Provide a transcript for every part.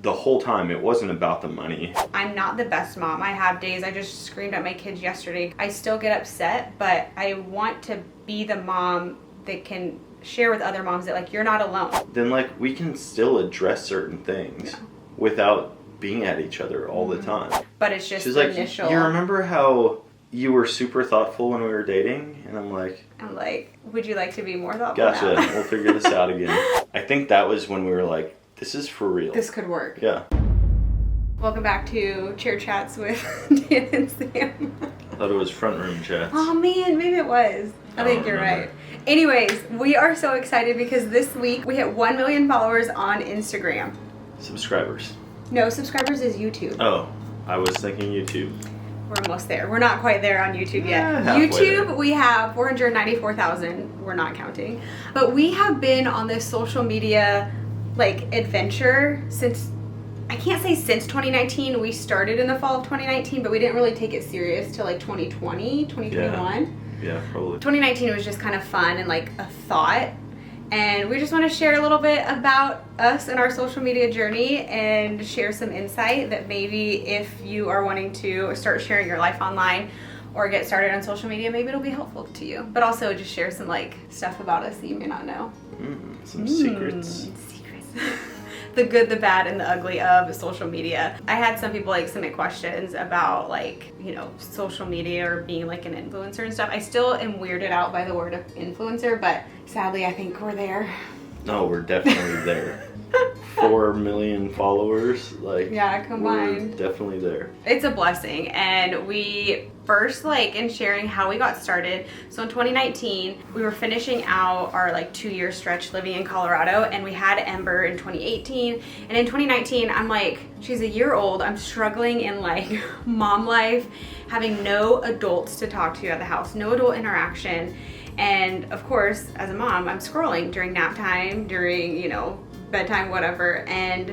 the whole time it wasn't about the money. I'm not the best mom. I have days I just screamed at my kids yesterday. I still get upset, but I want to be the mom that can share with other moms that like you're not alone. Then like we can still address certain things without being at each other all the time. But it's just She's the like, initial. you remember how you were super thoughtful when we were dating? And I'm like, would you like to be more thoughtful gotcha, now? we'll figure this out again. I think that was when we were like, this is for real. This could work. Yeah. Welcome back to Chair Chats with Dan and Sam. I thought it was front room chats. Oh man, maybe it was. I think you're right. Anyways, we are so excited because this week we hit 1 million followers on Instagram. Subscribers. No, subscribers is YouTube. Oh, I was thinking YouTube. We're almost there. We're not quite there on YouTube yet. Halfway YouTube, there. we have 494,000. We're not counting. But we have been on this social media like adventure since, I can't say since 2019. We started in the fall of 2019, but we didn't really take it serious till like 2020, 2021. Yeah, probably. 2019 was just kind of fun and like a thought. And we just want to share a little bit about us and our social media journey and share some insight that maybe if you are wanting to start sharing your life online or get started on social media, maybe it'll be helpful to you. But also just share some like stuff about us that you may not know. Some secrets. The good, the bad, and the ugly of social media. I had some people like submit questions about like, you know, social media or being like an influencer and stuff. I still am weirded out by the word of influencer, but sadly I think we're there. No, we're definitely there. 4 million followers, like yeah, combined. We're definitely there. It's a blessing, and we first like in sharing how we got started. So in 2019, we were finishing out our like 2-year stretch living in Colorado, and we had Ember in 2018. And in 2019, I'm like, she's a year old. I'm struggling in like mom life, having no adults to talk to at the house, no adult interaction. And of course, as a mom, I'm scrolling during nap time, during, you know, bedtime, whatever, and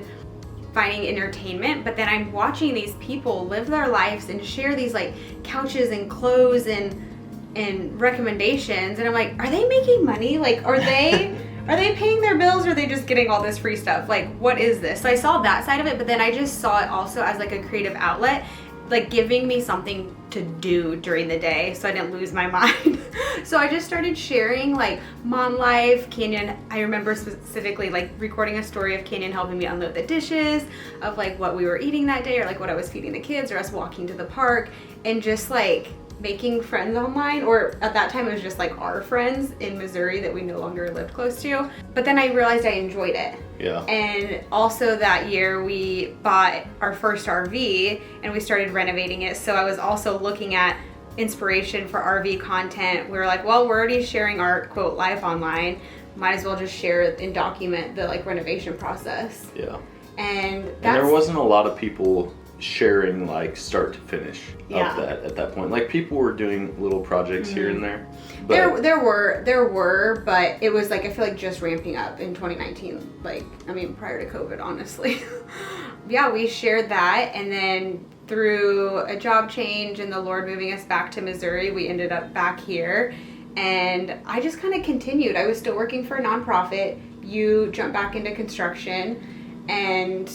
finding entertainment. But then I'm watching these people live their lives and share these like couches and clothes and recommendations. And I'm like, are they making money? Like, are they paying their bills, or are they just getting all this free stuff? Like, what is this? So I saw that side of it, but then I just saw it also as like a creative outlet, like giving me something to do during the day so I didn't lose my mind. So I just started sharing like mom life. Canyon, I remember specifically like recording a story of Canyon helping me unload the dishes, of like what we were eating that day, or like what I was feeding the kids, or us walking to the park, and just like making friends online. Or at that time it was just like our friends in Missouri that we no longer lived close to. But then I realized I enjoyed it. Yeah. And also that year we bought our first RV and we started renovating it. So I was also looking at inspiration for RV content. We were like, well, we're already sharing our quote life online. Might as well just share it and document the like renovation process. Yeah. And there wasn't a lot of people sharing like start to finish Yeah. of that at that point. Like people were doing little projects here and there. But there were, but it was like, I feel like just ramping up in 2019. Like, I mean, prior to COVID, honestly. Yeah, we shared that, and then through a job change and the Lord moving us back to Missouri, we ended up back here. And I just kind of continued. I was still working for a nonprofit. You jumped back into construction, and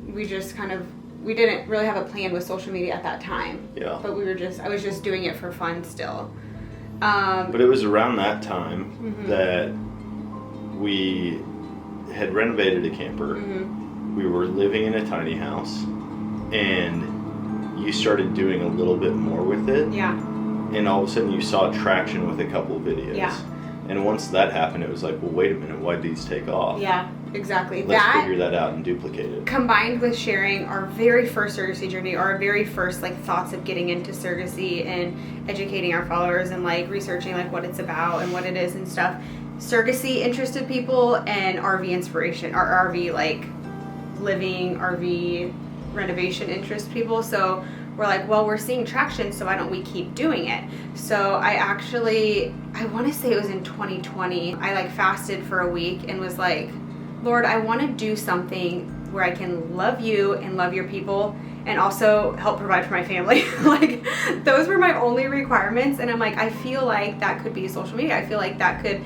we just kind of, we didn't really have a plan with social media at that time. Yeah. But I was just doing it for fun still. But it was around that time that we had renovated a camper. We were living in a tiny house, and you started doing a little bit more with it. Yeah. And all of a sudden you saw traction with a couple of videos. Yeah. And once that happened, it was like, well, wait a minute, why'd these take off? Yeah, exactly. Let's figure that out and duplicate it. Combined with sharing our very first surrogacy journey, our very first like thoughts of getting into surrogacy and educating our followers and like researching like what it's about and what it is and stuff. Surrogacy interested people and RV inspiration, our RV like living RV renovation interest people. So we're like, well, we're seeing traction, so why don't we keep doing it? So I want to say it was in 2020, I like fasted for a week and was like, Lord, I want to do something where I can love you and love your people and also help provide for my family. Like, those were my only requirements. And I'm like, I feel like that could be social media. I feel like that could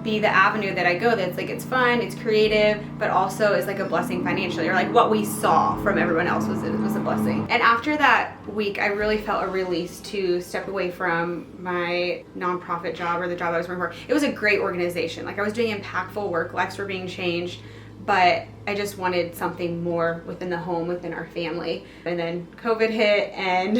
be the avenue that I go that's like it's fun, it's creative, but also is like a blessing financially, or like what we saw from everyone else was a blessing. And after that week, I really felt a release to step away from my nonprofit job or the job I was working for. It was a great organization. Like I was doing impactful work, lives were being changed, but I just wanted something more within the home, within our family. And then COVID hit and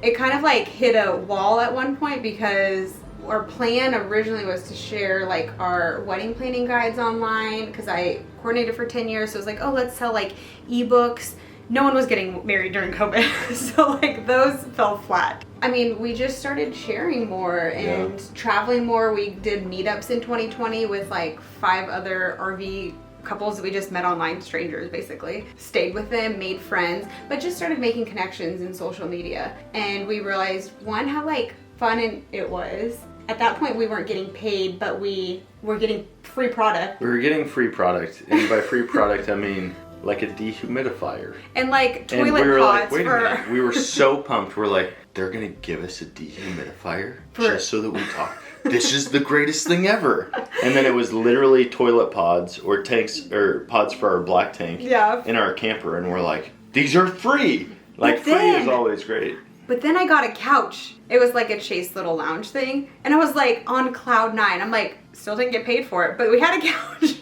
it kind of like hit a wall at one point, because our plan originally was to share like our wedding planning guides online, because I coordinated for 10 years. So it was like, oh, let's sell like ebooks. No one was getting married during COVID. So like those fell flat. I mean, we just started sharing more and traveling more. We did meetups in 2020 with like 5 other RV couples that we just met online, strangers basically. Stayed with them, made friends, but just started making connections in social media. And we realized, one, how like fun it was. At that point, we weren't getting paid, but we were getting free product. We were getting free product, and by free product, I mean like a dehumidifier. And like toilet and we were pods like, wait a minute. We were so pumped. We're like, they're gonna give us a dehumidifier just so that we talk. This is the greatest thing ever. And then it was literally toilet pods or tanks or pods for our black tank in our camper, and we're like, these are free. Like free is always great. But then I got a couch. It was like a Chase little lounge thing. And I was like on cloud 9. I'm like, still didn't get paid for it, but we had a couch.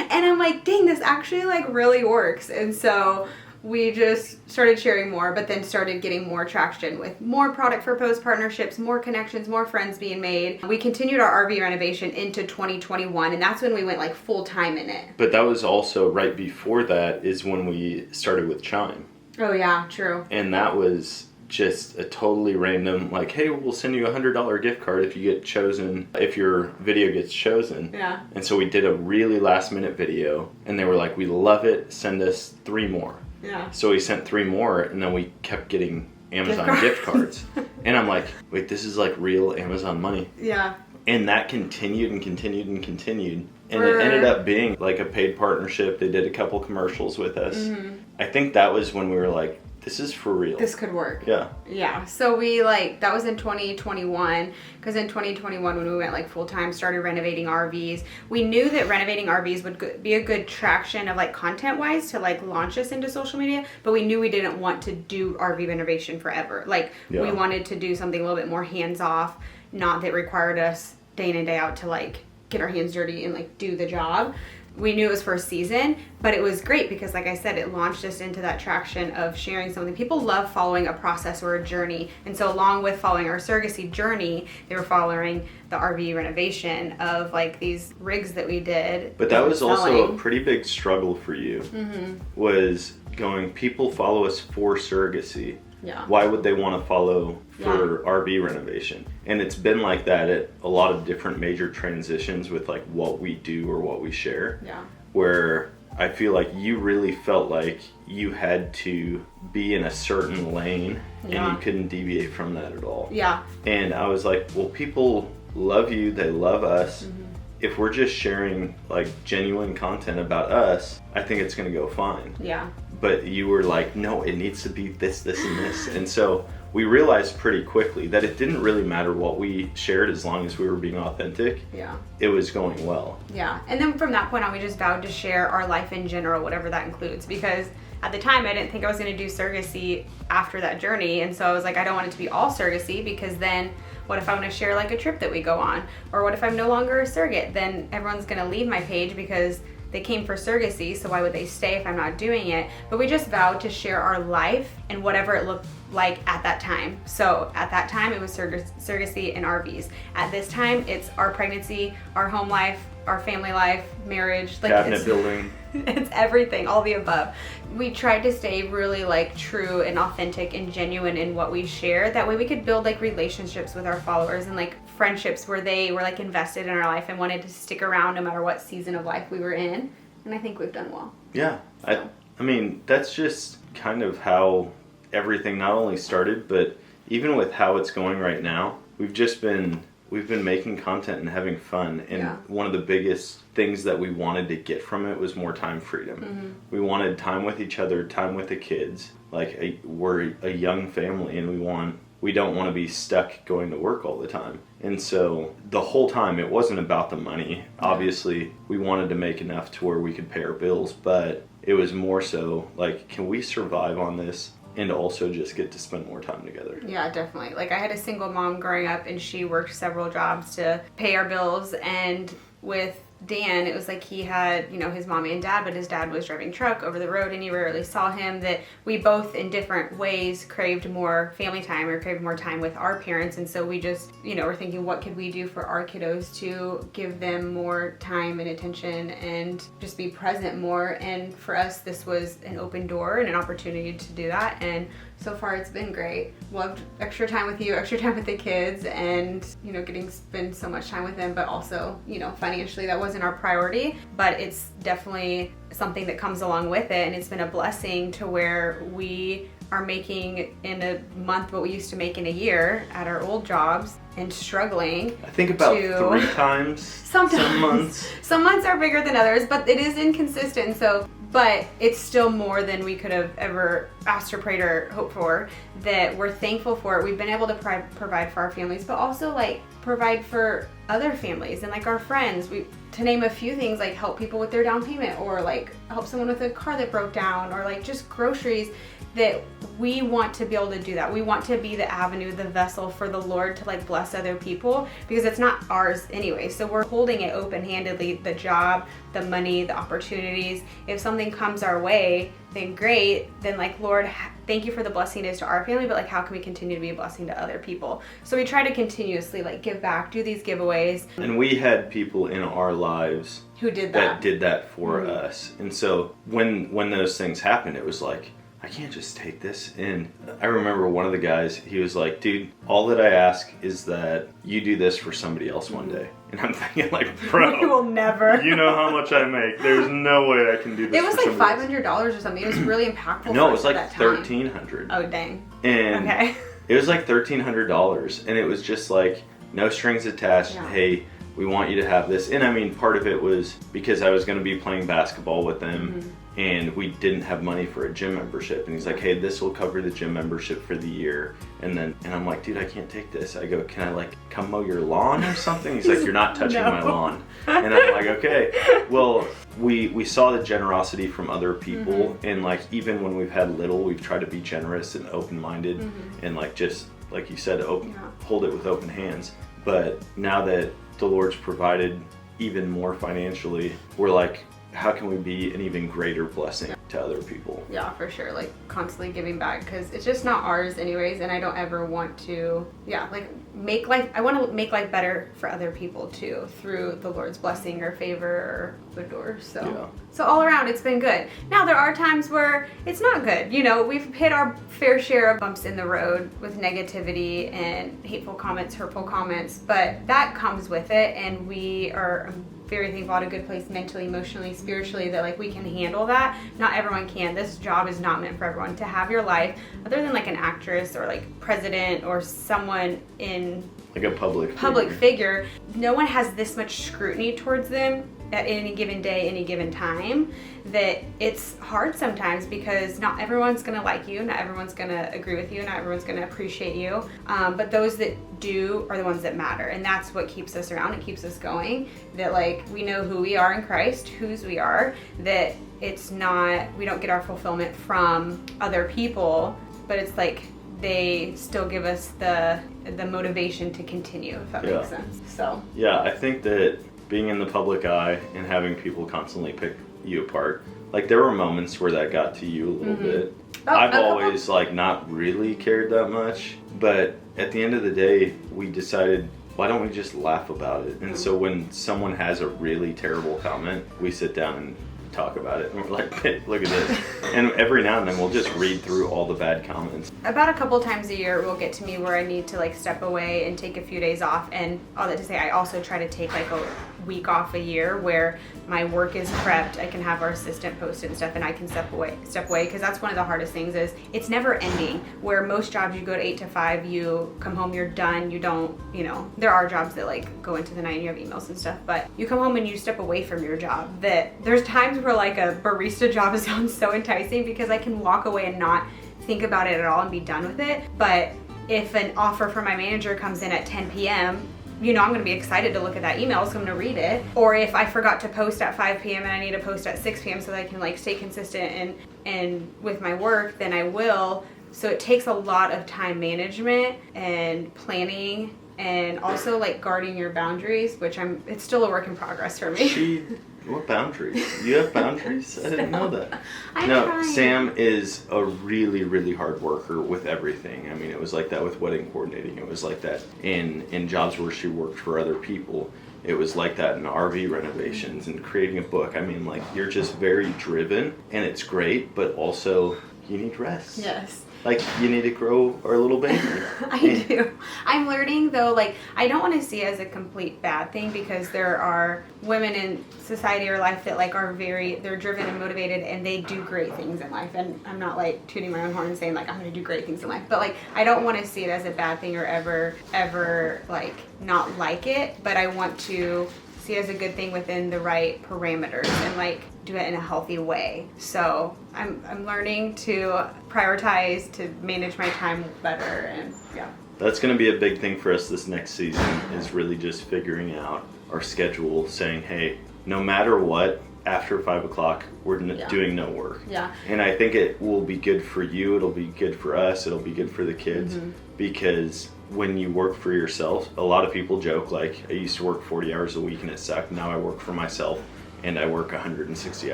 And I'm like, dang, this actually like really works. And so we just started sharing more, but then started getting more traction with more product for post partnerships, more connections, more friends being made. We continued our RV renovation into 2021, and that's when we went like full time in it. But that was also right before that is when we started with Chime. Oh yeah, true. And that was just a totally random, like, hey, we'll send you $100 gift card if you get chosen, if your video gets chosen. Yeah. And so we did a really last minute video, and they were like, we love it, send us 3 more. Yeah. So we sent 3 more, and then we kept getting Amazon gift cards. And I'm like, wait, this is like real Amazon money. Yeah. And that continued and continued and continued. And it ended up being like a paid partnership. They did a couple commercials with us. Mm-hmm. I think that was when we were like, this is for real. This could work. Yeah. Yeah. So we like, that was in 2021, because in 2021 when we went like full time, started renovating RVs, we knew that renovating RVs would be a good traction of like content wise to like launch us into social media, but we knew we didn't want to do RV renovation forever. Like we wanted to do something a little bit more hands off, not that required us day in and day out to like get our hands dirty and like do the job. We knew it was for a season, but it was great because, like I said, it launched us into that traction of sharing something. People love following a process or a journey. And so along with following our surrogacy journey, they were following the RV renovation of like these rigs that we did. But that was also a pretty big struggle for you, was going, people follow us for surrogacy. Yeah. Why would they want to follow for RV renovation? And it's been like that at a lot of different major transitions with like what we do or what we share. Yeah. Where I feel like you really felt like you had to be in a certain lane and you couldn't deviate from that at all. Yeah. And I was like, well, people love you, they love us. Mm-hmm. If we're just sharing like genuine content about us, I think it's going to go fine. Yeah. But you were like, no, it needs to be this, this, and this. And so we realized pretty quickly that it didn't really matter what we shared as long as we were being authentic. Yeah. It was going well. Yeah. And then from that point on, we just vowed to share our life in general, whatever that includes. Because at the time, I didn't think I was going to do surrogacy after that journey. And so I was like, I don't want it to be all surrogacy, because then what if I want to share like a trip that we go on? Or what if I'm no longer a surrogate? Then everyone's going to leave my page because they came for surrogacy, so why would they stay if I'm not doing it? But we just vowed to share our life and whatever it looked like at that time. So at that time, it was surrogacy and RVs. At this time, it's our pregnancy, our home life, our family life, marriage. Like cabinet building. It's everything, all the above. We tried to stay really like true and authentic and genuine in what we share. That way we could build like relationships with our followers and like friendships where they were like invested in our life and wanted to stick around no matter what season of life we were in. And I think we've done well. Yeah. I mean, that's just kind of how everything not only started, but even with how it's going right now, we've been making content and having fun. And one of the biggest things that we wanted to get from it was more time freedom. Mm-hmm. We wanted time with each other, time with the kids. Like we're a young family and we want we don't want to be stuck going to work all the time. And so the whole time it wasn't about the money. Obviously, we wanted to make enough to where we could pay our bills, but it was more so like, can we survive on this and also just get to spend more time together? Yeah, definitely. Like, I had a single mom growing up, and she worked several jobs to pay our bills. And with Dan, it was like he had, you know, his mommy and dad, but his dad was driving truck over the road and you rarely saw him. That we both in different ways craved more family time, or craved more time with our parents. And so we just, you know, we're thinking, what could we do for our kiddos to give them more time and attention and just be present more? And for us, this was an open door and an opportunity to do that. And so far it's been great. Loved extra time with you, extra time with the kids, and, you know, getting to spend so much time with them. But also, you know, financially that wasn't our priority, but it's definitely something that comes along with it. And it's been a blessing to where we are making in a month what we used to make in a year at our old jobs, and struggling. I think about 3 times some months. Some months are bigger than others, but it is inconsistent. So, but it's still more than we could have ever asked or prayed or hoped for, that we're thankful for it. We've been able to provide for our families, but also like provide for other families and like our friends. To name a few things, like help people with their down payment, or like help someone with a car that broke down, or like just groceries. That we want to be able to do that. We want to be the avenue, the vessel for the Lord to like bless other people, because it's not ours anyway. So we're holding it open-handedly, the job, the money, the opportunities. If something comes our way, then great. Then like, Lord, thank you for the blessing it is to our family, but like, how can we continue to be a blessing to other people? So we try to continuously like give back, do these giveaways. And we had people in our lives who did that for us. And so when those things happened, it was like, I can't just take this. And I remember one of the guys, he was like, dude, all that I ask is that you do this for somebody else one day. And I'm thinking like, bro, we will never. You know how much I make. There's no way I can do this. It was like $500 or something. It was really impactful. No, it was like $1,300. Oh, dang. And okay. It was like $1,300. And it was just like, no strings attached. Yeah. Hey, we want you to have this. And I mean, part of it was because I was going to be playing basketball with them. Mm-hmm. And we didn't have money for a gym membership. And he's like, hey, this will cover the gym membership for the year. And I'm like, dude, I can't take this. I go, can I like come mow your lawn or something? He's like, you're not touching my lawn. And I'm like, okay. Well, we saw the generosity from other people. Mm-hmm. And like, even when we've had little, we've tried to be generous and open-minded. Mm-hmm. And like, just like you said, hold it with open hands. But now that the Lord's provided even more financially, we're like, how can we be an even greater blessing to other people? Yeah, for sure. Like constantly giving back, because it's just not ours anyways, and I don't ever want to, I want to make life better for other people too, through the Lord's blessing or favor or good doors. So all around, it's been good. Now there are times where it's not good. You know, we've hit our fair share of bumps in the road with negativity and hateful comments, hurtful comments, but that comes with it, and we are very thankful, at a good place mentally, emotionally, spiritually, that like we can handle that. Not everyone can. This job is not meant for everyone. To have your life, other than like an actress or like president or someone in like a public figure, no one has this much scrutiny towards them at any given day, any given time, that it's hard sometimes, because not everyone's gonna like you, not everyone's gonna agree with you, not everyone's gonna appreciate you, but those that do are the ones that matter, and that's what keeps us around. It keeps us going, that like we know who we are in Christ, whose we are, that it's not, we don't get our fulfillment from other people, but it's like they still give us the motivation to continue, if that makes sense. So yeah, I think that being in the public eye and having people constantly pick you apart, like there were moments where that got to you a little bit. I've always like not really cared that much, but at the end of the day, we decided, why don't we just laugh about it? And so when someone has a really terrible comment, we sit down and talk about it, and we're like, hey, look at this. And every now and then we'll just read through all the bad comments. About a couple times a year, it will get to me where I need to like step away and take a few days off. And all that to say, I also try to take like a week off a year where my work is prepped. I can have our assistant post it and stuff, and I can step away, because that's one of the hardest things, is it's never ending. Where most jobs, you go to 8 to 5, you come home, you're done, you don't, you know, there are jobs that like go into the night and you have emails and stuff, but you come home and you step away from your job. That there's times where like a barista job sounds so enticing, because I can walk away and not think about it at all and be done with it. But if an offer from my manager comes in at 10 p.m., you know I'm going to be excited to look at that email, so I'm going to read it. Or if I forgot to post at 5 p.m. and I need to post at 6 p.m. so that I can like stay consistent and with my work, then I will. So it takes a lot of time management and planning, and also like guarding your boundaries, which it's still a work in progress for me. What boundaries? You have boundaries? I didn't know that. I'm no, trying. Sam is a really, really hard worker with everything. I mean, it was like that with wedding coordinating. It was like that in jobs where she worked for other people. It was like that in RV renovations and creating a book. I mean, like, you're just very driven, and it's great, but also you need rest. Yes. Like, you need to grow our little baby. I do. I'm learning, though, like, I don't want to see it as a complete bad thing, because there are women in society or life that, like, they're driven and motivated, and they do great things in life. And I'm not, like, tooting my own horn and saying, like, I'm going to do great things in life. But, like, I don't want to see it as a bad thing or ever, like, not like it. But I want to see it as a good thing within the right parameters and, like, do it in a healthy way. So I'm learning to prioritize, to manage my time better, and yeah. That's going to be a big thing for us this next season, is really just figuring out our schedule, saying, hey, no matter what, after 5 o'clock, we're doing no work. Yeah. And I think it will be good for you, it'll be good for us, it'll be good for the kids, because when you work for yourself, a lot of people joke, like, I used to work 40 hours a week and it sucked. Now I work for myself and I work 160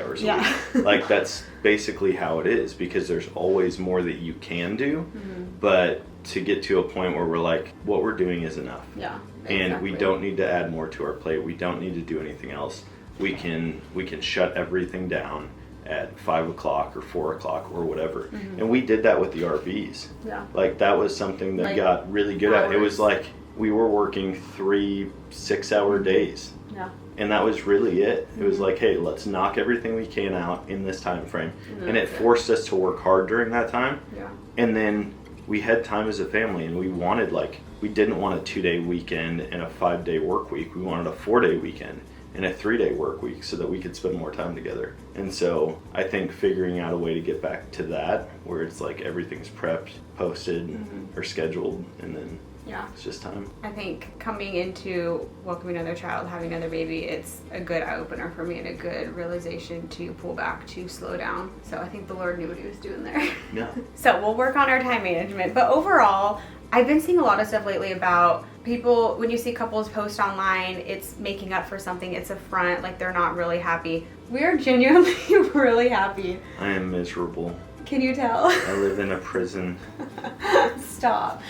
hours a week. Like, that's basically how it is, because there's always more that you can do, but to get to a point where we're like, what we're doing is enough. Yeah. And we don't need to add more to our plate. We don't need to do anything else. We can shut everything down at 5 o'clock or 4 o'clock or whatever. And we did that with the RVs. Yeah. Like, that was something that got really good at. It was like we were working 3 6-hour days. Yeah. And that was really it. It was like, hey, let's knock everything we can out in this time frame. And it forced us to work hard during that time. Yeah. And then we had time as a family, and we wanted, like, we didn't want a 2-day weekend and a 5-day work week. We wanted a 4-day weekend and a 3-day work week so that we could spend more time together. And so I think figuring out a way to get back to that, where it's like everything's prepped, posted, or scheduled, and then it's just time. I think coming into welcoming another child, having another baby, it's a good eye-opener for me and a good realization to pull back, to slow down. So I think the Lord knew what he was doing there. Yeah. So we'll work on our time management. But overall, I've been seeing a lot of stuff lately about people, when you see couples post online, it's making up for something, it's a front, like they're not really happy. We are genuinely really happy. I am miserable. Can you tell? I live in a prison. Stop.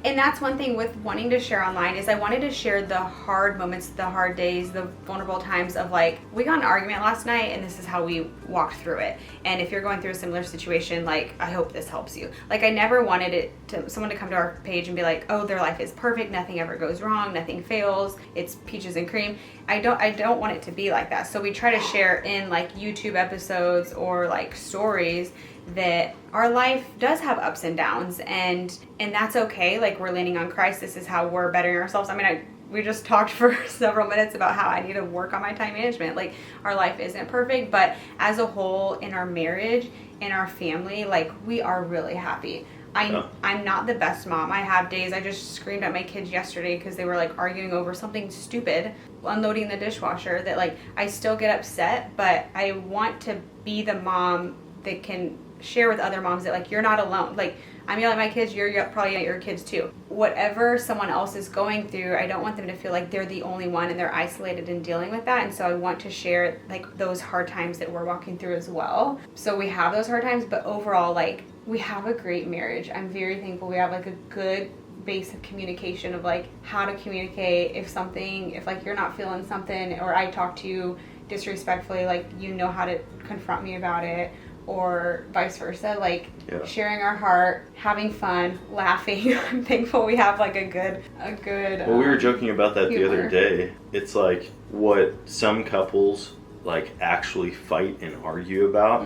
And that's one thing with wanting to share online, is I wanted to share the hard moments, the hard days, the vulnerable times of, like, we got in an argument last night and this is how we walked through it. And if you're going through a similar situation, like, I hope this helps you. Like, I never wanted someone to come to our page and be like, oh, their life is perfect, nothing ever goes wrong, nothing fails, it's peaches and cream. I don't want it to be like that. So we try to share in, like, YouTube episodes or, like, stories that our life does have ups and downs, and that's okay. Like, we're leaning on Christ. This is how we're bettering ourselves. I mean, we just talked for several minutes about how I need to work on my time management. Like, our life isn't perfect, but as a whole, in our marriage, in our family, like, we are really happy. I'm not the best mom. I have days. I just screamed at my kids yesterday because they were, like, arguing over something stupid, unloading the dishwasher, that, like, I still get upset, but I want to be the mom that can share with other moms that, like, you're not alone. Like, I'm yelling at my kids, you're probably yelling at your kids too. Whatever someone else is going through, I don't want them to feel like they're the only one and they're isolated in dealing with that. And so I want to share, like, those hard times that we're walking through as well. So we have those hard times, but overall, like, we have a great marriage. I'm very thankful we have, like, a good base of communication of, like, how to communicate if like, you're not feeling something, or I talk to you disrespectfully, like, you know how to confront me about it, or vice versa. Like, sharing our heart, having fun, laughing. I'm thankful we have, like, a good well, we were joking about that humor. The other day. It's like what some couples, like, actually fight and argue about.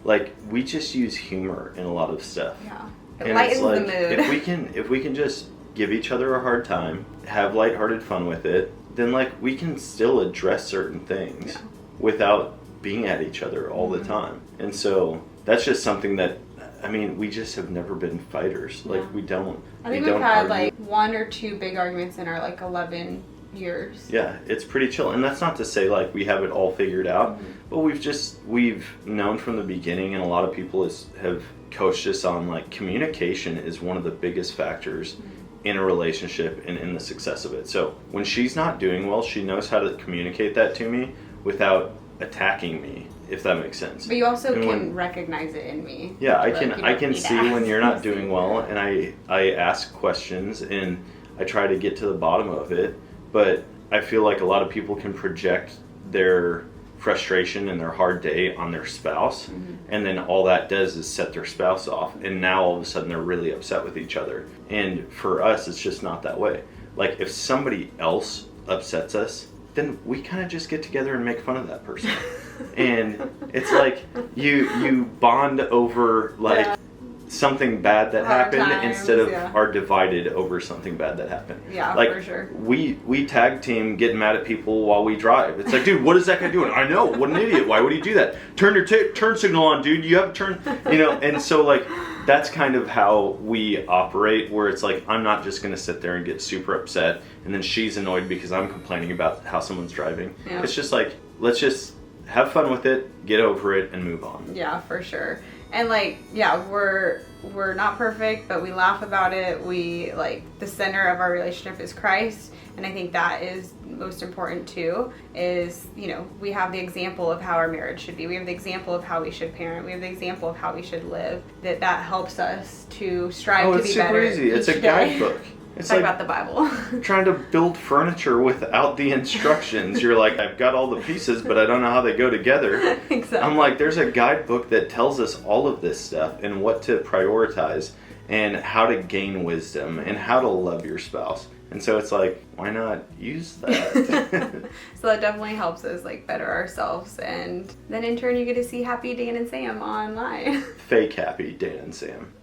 Like, we just use humor in a lot of stuff. It lightens like, the mood. if we can just give each other a hard time, have lighthearted fun with it, then, like, we can still address certain things without being at each other all the time. And so that's just something that I mean, we just have never been fighters. Yeah. Like, we don't. I think we we've don't had argue. like 1 or 2 big arguments in our like 11 years. Yeah, it's pretty chill. And that's not to say like we have it all figured out, but we've known from the beginning, and a lot of people have coached us on like communication is one of the biggest factors in a relationship and in the success of it. So when she's not doing well, she knows how to communicate that to me without attacking me, if that makes sense. But you also can recognize it in me. Yeah, I Like, can you don't I can need to see when ask. you're not doing well, and I ask questions and I try to get to the bottom of it. But I feel like a lot of people can project their frustration and their hard day on their spouse, and then all that does is set their spouse off, and now all of a sudden they're really upset with each other. And for us, it's just not that way. Like, if somebody else upsets us, then we kind of just get together and make fun of that person. And it's like you bond over like something bad that Hard happened times, instead of are divided over something bad that happened. Yeah, like, for sure. We tag team getting mad at people while we drive. It's like, dude, what is that guy doing? I know, what an idiot. Why would he do that? Turn your turn signal on, dude. You have a turn, and so like that's kind of how we operate, where it's like, I'm not just going to sit there and get super upset and then she's annoyed because I'm complaining about how someone's driving. Yeah. It's just like, let's just have fun with it, get over it, and move on. Yeah, for sure. And like, yeah, we're not perfect, but we laugh about it. We like, the center of our relationship is Christ, and I think that is most important too. Is, we have the example of how our marriage should be. We have the example of how we should parent. We have the example of how we should live. That helps us to strive to be better. Oh, it's super easy. It's a guidebook. It's Talk like about the Bible. trying to build furniture without the instructions. You're like, I've got all the pieces, but I don't know how they go together. Exactly. I'm like, there's a guidebook that tells us all of this stuff and what to prioritize and how to gain wisdom and how to love your spouse. And so it's like, why not use that? So that definitely helps us like better ourselves, and then in turn you get to see happy Dan and Sam online. Fake happy Dan and Sam.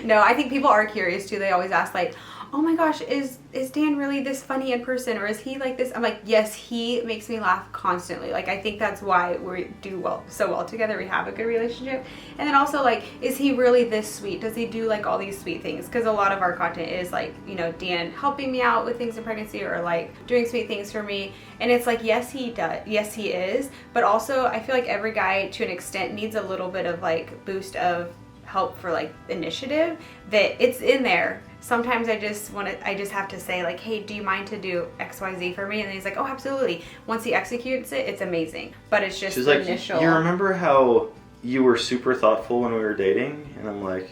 No, I think people are curious too. They always ask like, oh my gosh, is Dan really this funny in person, or is he like this? I'm like, yes, he makes me laugh constantly. Like, I think that's why we do so well together. We have a good relationship. And then also like, is he really this sweet? Does he do like all these sweet things? Because a lot of our content is like, Dan helping me out with things in pregnancy, or like doing sweet things for me. And it's like, yes, he does. Yes, he is. But also I feel like every guy to an extent needs a little bit of like boost of help for like initiative, that it's in there. Sometimes I just have to say like, hey, do you mind to do XYZ for me? And then he's like, oh, absolutely. Once he executes it, it's amazing. But it's just She's the like, initial. you remember how you were super thoughtful when we were dating? And I'm like,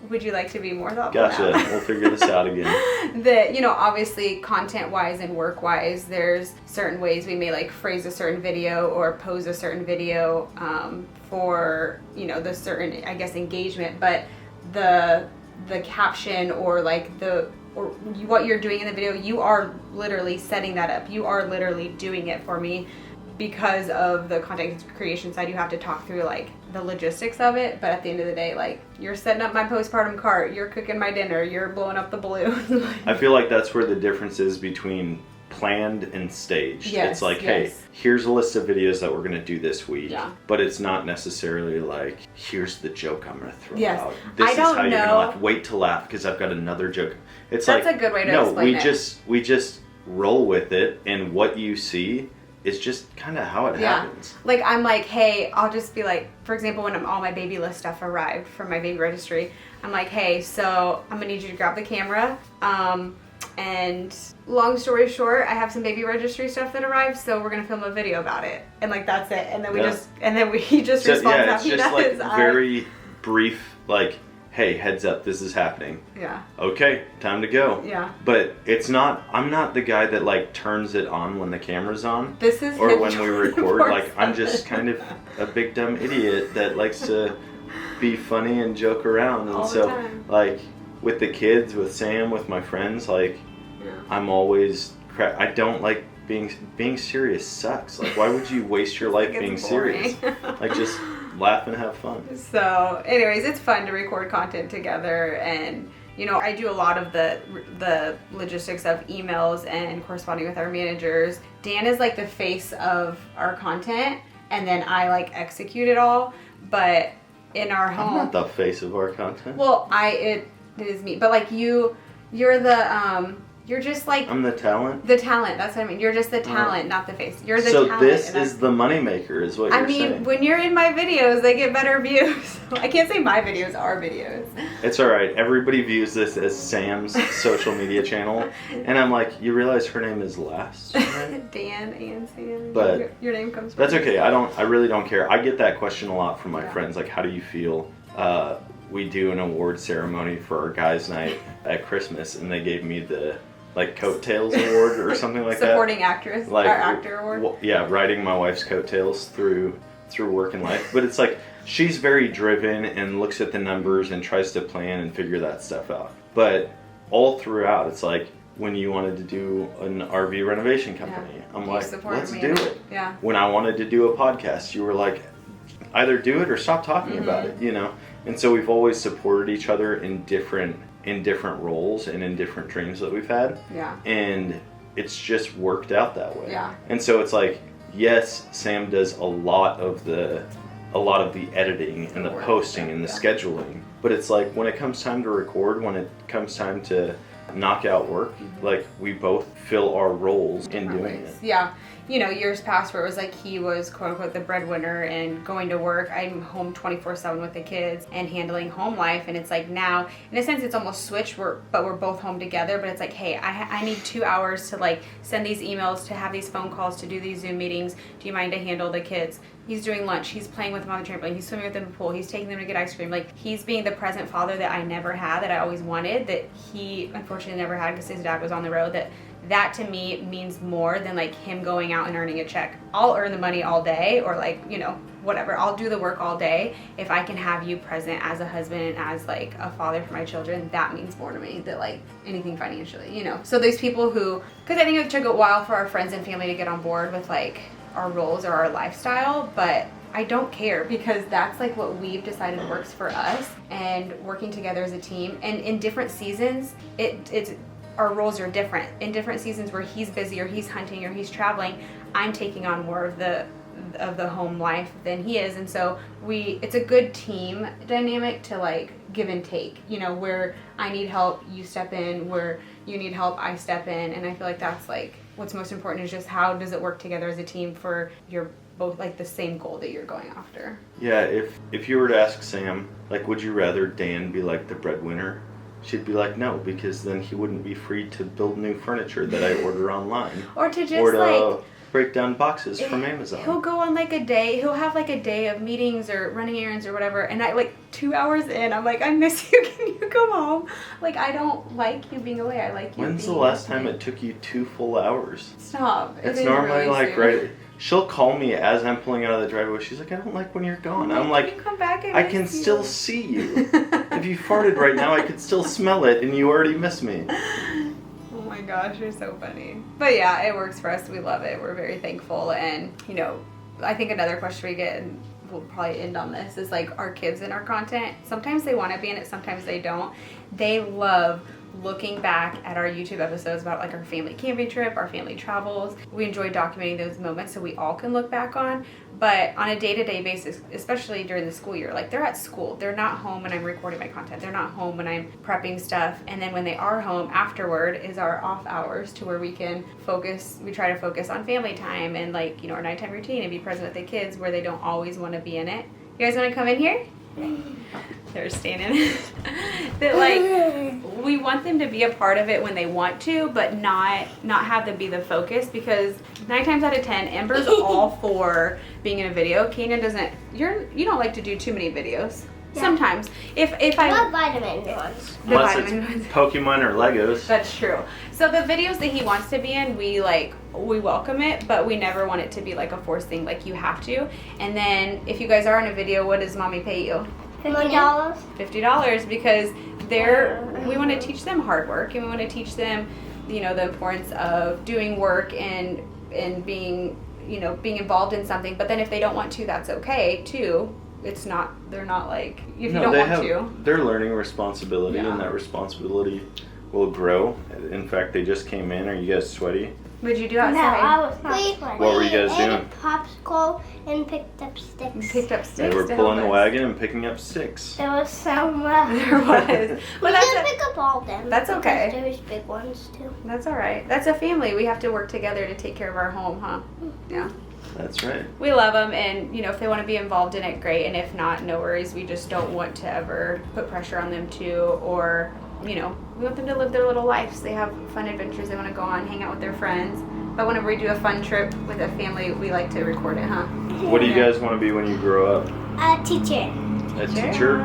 would you like to be more thoughtful? gotcha. Now? We'll figure this out again. That, obviously content-wise and work-wise, there's certain ways we may like phrase a certain video or pose a certain video for, the certain, I guess, engagement. But the caption or like what you're doing in the video, you are literally setting that up. You are literally doing it for me. Because of the content creation side, you have to talk through like the logistics of it, but at the end of the day, like, you're setting up my postpartum cart, you're cooking my dinner, you're blowing up the balloons. I feel like that's where the difference is between planned and staged. Yes, it's like, hey, here's a list of videos that we're going to do this week, but it's not necessarily like, here's the joke I'm going to throw out. This is how you're going to laugh. Wait to laugh because I've got another joke. It's that's like, a good way to explain it. We just roll with it, and what you see is just kind of how it happens. Like, I'm like, hey, I'll just be like, for example, when all my baby list stuff arrived from my baby registry, I'm like, hey, so I'm gonna need you to grab the camera. And long story short, I have some baby registry stuff that arrived, so we're gonna film a video about it. And like, that's it. And then he just responds how he does. Yeah, it's just like very brief, like, hey, heads up, this is happening. Yeah. Okay, time to go. Yeah. But I'm not the guy that like turns it on when the camera's on. This is or when we record. Like, I'm just kind of a big dumb idiot that likes to be funny and joke around. And all so the time. Like with the kids, with Sam, with my friends, like I'm always I don't like being serious sucks. Like, why would you waste your life being serious? Like, just laugh and have fun. So anyways, it's fun to record content together, and I do a lot of the logistics of emails and corresponding with our managers. Dan is like the face of our content, and then I like execute it all. But in our home. I'm not the face of our content. Well, it is me. But like you're the you're just like I'm the talent. The talent. That's what I mean. You're just the talent, not the face. You're the so talent. So this is the moneymaker, is what you're saying. I mean, when you're in my videos, they get better views. I can't say my videos are videos. It's all right. Everybody views this as Sam's social media channel, and I'm like, you realize her name is last, right? Dan and Sam. But your name comes. That's okay. I really don't care. I get that question a lot from my friends. Like, how do you feel? We do an award ceremony for our guys' night at Christmas, and they gave me the coattails award or something like Supporting that. actress, or actor award. Yeah, riding my wife's coattails through work and life. But it's like, she's very driven and looks at the numbers and tries to plan and figure that stuff out. But all throughout, it's like, when you wanted to do an RV renovation company, I'm like, let's do it. Yeah. When I wanted to do a podcast, you were like, either do it or stop talking about it, you know? And so we've always supported each other in different roles and in different dreams that we've had. Yeah. And it's just worked out that way. Yeah. And so it's like, yes, Sam does a lot of the editing and the posting and the scheduling, but it's like, when it comes time to record, when it comes time to knock out work, like, we both fill our roles in doing it. Yeah. You know, years past where it was like he was quote unquote the breadwinner and going to work. I'm home 24/7 with the kids and handling home life. And it's like, now, in a sense, it's almost switched, but we're both home together. But it's like, hey, I need 2 hours to like send these emails, to have these phone calls, to do these Zoom meetings. Do you mind to handle the kids? He's doing lunch. He's playing with them on the trampoline. He's swimming with them in the pool. He's taking them to get ice cream. Like, he's being the present father that I never had, that I always wanted, that he unfortunately never had because his dad was on the road. That to me means more than like him going out and earning a check. I'll earn the money all day, or like, you know, whatever. I'll do the work all day. If I can have you present as a husband and as like a father for my children, that means more to me than like anything financially, you know. So there's people who, because I think it took a while for our friends and family to get on board with like our roles or our lifestyle, but I don't care, because that's like what we've decided works for us, and working together as a team. And in different seasons, it's our roles are different. In different seasons where he's busy or he's hunting or he's traveling, I'm taking on more of the home life than he is. And so it's a good team dynamic to like give and take, you know, where I need help, you step in, where you need help, I step in. And I feel like that's like what's most important, is just how does it work together as a team for your both like the same goal that you're going after. Yeah, if you were to ask Sam, like, would you rather Dan be like the breadwinner? She'd be like, no, because then he wouldn't be free to build new furniture that I order online. Or to just like break down boxes from Amazon. He'll go on like a day, he'll have like a day of meetings or running errands or whatever, and I like 2 hours in, I'm like, I miss you, can you come home? Like, I don't like you being away, I like you. When's the last time it took you 2 full hours? Stop. It's normally like right. She'll call me as I'm pulling out of the driveway. She's like, I don't like when you're gone. I'm like, come back and I can still see you. If you farted right now, I could still smell it, and you already miss me. Oh my gosh, you're so funny. But yeah, it works for us. We love it. We're very thankful. And, you know, I think another question we get, and we'll probably end on this, is like, our kids in our content. Sometimes they want to be in it, sometimes they don't. They love looking back at our YouTube episodes about like our family camping trip, our family travels. We enjoy documenting those moments so we all can look back on. But on a day-to-day basis, especially during the school year, like, they're at school. They're not home when I'm recording my content. They're not home when I'm prepping stuff. And then when they are home, afterward is our off hours, to where we can focus. We try to focus on family time and like, you know, our nighttime routine, and be present with the kids where they don't always want to be in it. You guys want to come in here? They're standing. That like, we want them to be a part of it when they want to, but not have them be the focus, because 9 times out of 10, Ember's all for being in a video. Kanan doesn't. You don't like to do too many videos. Yeah. Sometimes, if I not vitamin ones. Unless it's Pokemon or Legos. That's true. So the videos that he wants to be in, we welcome it, but we never want it to be like a forced thing, like you have to. And then if you guys are in a video, what does mommy pay you? $50. $50, because we want to teach them hard work, and we want to teach them, you know, the importance of doing work and being, you know, being involved in something. But then if they don't want to, that's okay too. They're not like, if you don't want to. They're learning responsibility, and that responsibility will grow. In fact, they just came in. Are you guys sweaty? What'd you do No, outside? I was not playing. What were you guys We ate doing? a popsicle and picked up sticks. We picked up sticks. They were to pulling help the us. wagon and picking up sticks. There was so much. There was. We Well, that's didn't pick up all of them. That's okay. There was big ones too. That's all right. That's a family. We have to work together to take care of our home, huh? Yeah. That's right. We love them, and if they want to be involved in it, great. And if not, no worries. We just don't want to ever put pressure on them too, or we want them to live their little lives. They have fun adventures they want to go on, hang out with their friends. But whenever we do a fun trip with a family, we like to record it, huh? What do you guys want to be when you grow up? A teacher. A teacher?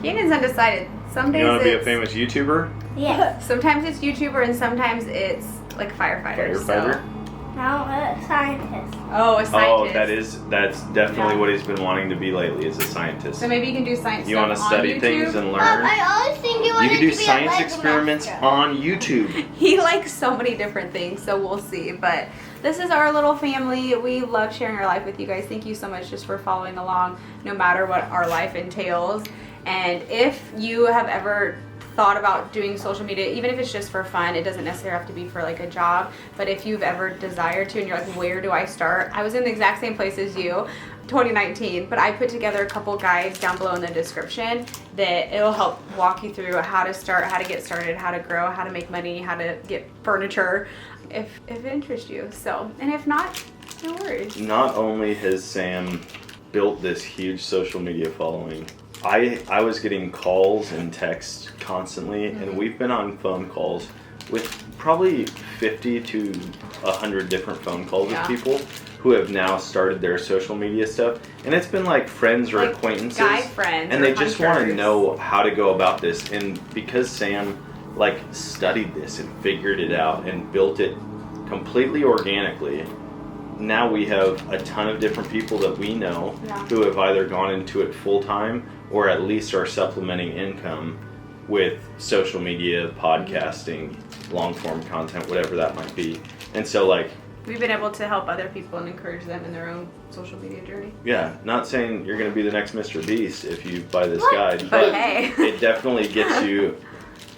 Keegan's undecided. Some days You want to be a it's- famous YouTuber? Yes. Sometimes it's YouTuber, and sometimes it's like firefighter. Firefighter? So. No, a scientist. Oh, a scientist. Oh, that's definitely Yeah. what he's been wanting to be lately, is a scientist. So maybe you can do science You stuff want to on study YouTube. things and Mom, learn? I always think you wanted You can do to be a science Lego experiments master. on YouTube. He likes so many different things, so we'll see. But this is our little family. We love sharing our life with you guys. Thank you so much just for following along, no matter what our life entails. And if you have ever thought about doing social media, even if it's just for fun, it doesn't necessarily have to be for like a job, but if you've ever desired to and you're like, where do I start? I was in the exact same place as you, 2019, but I put together a couple guides down below in the description that it'll help walk you through how to start, how to get started, how to grow, how to make money, how to get furniture, if it interests you. So, and if not, no worries. Not only has Sam built this huge social media following, I was getting calls and texts constantly, and we've been on phone calls with probably 50 to 100 different phone calls Yeah. with people who have now started their social media stuff, and it's been like friends or Like acquaintances, guy friends and or they just want to hunters. know how to go about this. And because Sam studied this and figured it out and built it completely organically, now we have a ton of different people that we know Yeah. who have either gone into it full time or at least are supplementing income with social media, podcasting, long form content, whatever that might be. And so We've been able to help other people and encourage them in their own social media journey. yeah, not saying you're going to be the next Mr. Beast if you buy this What? guide, But hey. it definitely gets you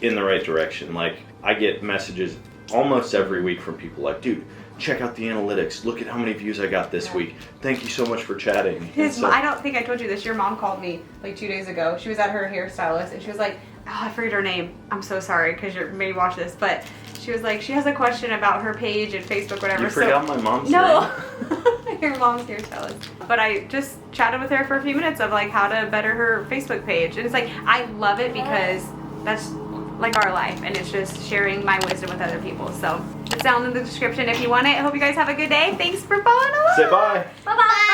in the right direction. Like, I get messages almost every week from people like, dude, check out the analytics. Look at how many views I got this week. Thank you so much for chatting. I don't think I told you this. Your mom called me like 2 days ago. She was at her hairstylist and she was like, oh, I forget her name. I'm so sorry because you may watch this, but she was like, she has a question about her page and Facebook, whatever. You forgot my mom's No, name? your mom's hairstylist. But I just chatted with her for a few minutes of like how to better her Facebook page. And it's like, I love it because that's like our life and it's just sharing my wisdom with other people. So it's down in the description if you want it. I hope you guys have a good day. Thanks for following along. Say bye. Bye-bye.